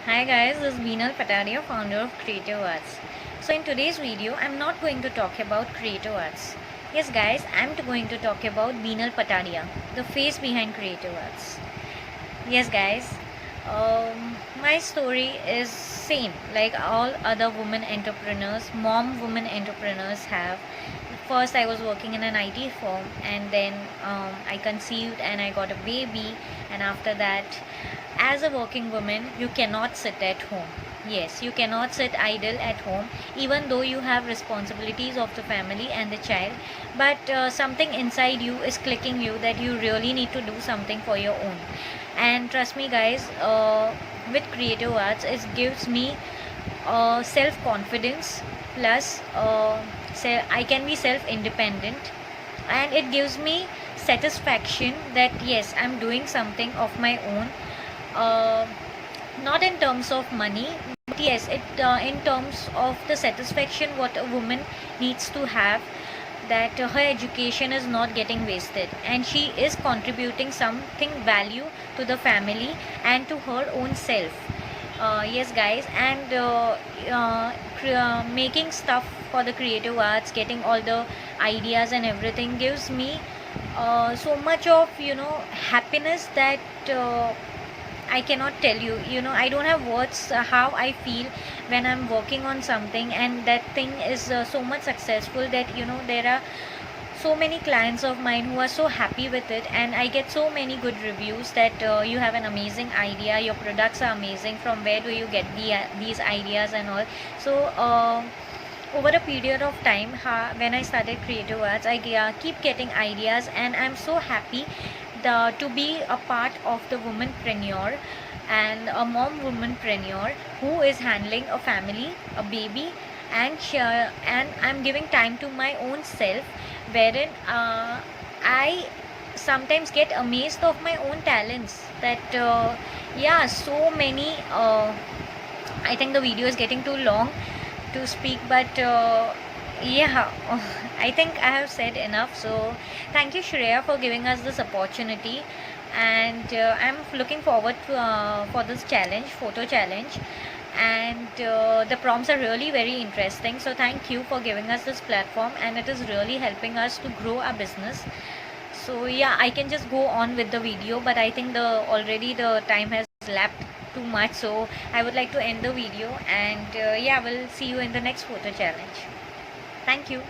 Hi guys, this is Beenal Patadia, founder of Creative Arts. So in today's video, I'm not going to talk about Creative Arts. Yes guys, I'm going to talk about Beenal Patadia, the face behind Creative Arts. Yes guys, my story is same like all other women entrepreneurs, mom women entrepreneurs have. First I was working in an IT firm, and then I conceived and I got a baby, and after that, as a working woman, you cannot sit at home. Yes, you cannot sit idle at home, even though you have responsibilities of the family and the child. But something inside you is clicking you that you really need to do something for your own. And trust me, guys, with Creative Arts, it gives me self confidence, plus I can be self independent, and it gives me satisfaction that yes, I'm doing something of my own. uh, Not in terms of money, but yes, it in terms of the satisfaction what a woman needs to have, that her education is not getting wasted and she is contributing something value to the family and to her own self. Yes guys, and making stuff for the Creative Arts, getting all the ideas and everything gives me so much of happiness that I cannot tell you. I don't have words how I feel when I'm working on something and that thing is so much successful that there are so many clients of mine who are so happy with it, and I get so many good reviews that you have an amazing idea, your products are amazing, from where do you get these ideas and all. So over a period of time, when I started Creative Arts, I keep getting ideas, and I'm so happy to be a part of the womanpreneur and a mom womanpreneur who is handling a family, a baby, and I'm giving time to my own self, wherein I sometimes get amazed of my own talents. That yeah, so many. I think the video is getting too long to speak, but yeah, I think I have said enough. So thank you, Shreya, for giving us this opportunity, and I'm looking forward to, for this challenge, photo challenge, and the prompts are really very interesting. So thank you for giving us this platform, and it is really helping us to grow our business. So yeah, I can just go on with the video, but I think the time has lapped too much, so I would like to end the video, and yeah, we'll see you in the next photo challenge. Thank you.